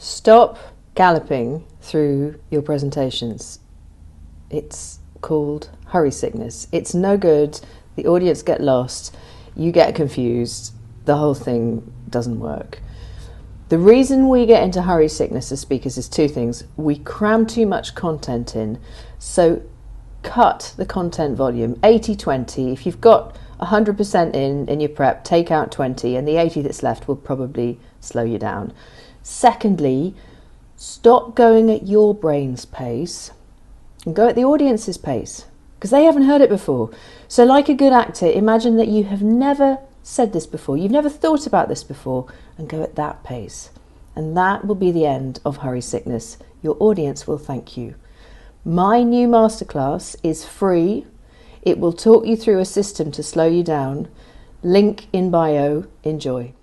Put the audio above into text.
Stop galloping through your presentations. It's called hurry sickness. It's no good. The audience get lost. You get confused. The whole thing doesn't work. The reason we get into hurry sickness as speakers is two things. We cram too much content in. So cut the content volume, 80-20. If you've got 100% in your prep, take out 20, and the 80 that's left will probably slow you down. Secondly, stop going at your brain's pace and go at the audience's pace, because they haven't heard it before. So like a good actor, imagine that you have never said this before, you've never thought about this before, and go at that pace. And that will be the end of hurry sickness. Your audience will thank you. My new masterclass is free. It will talk you through a system to slow you down. Link in bio. Enjoy.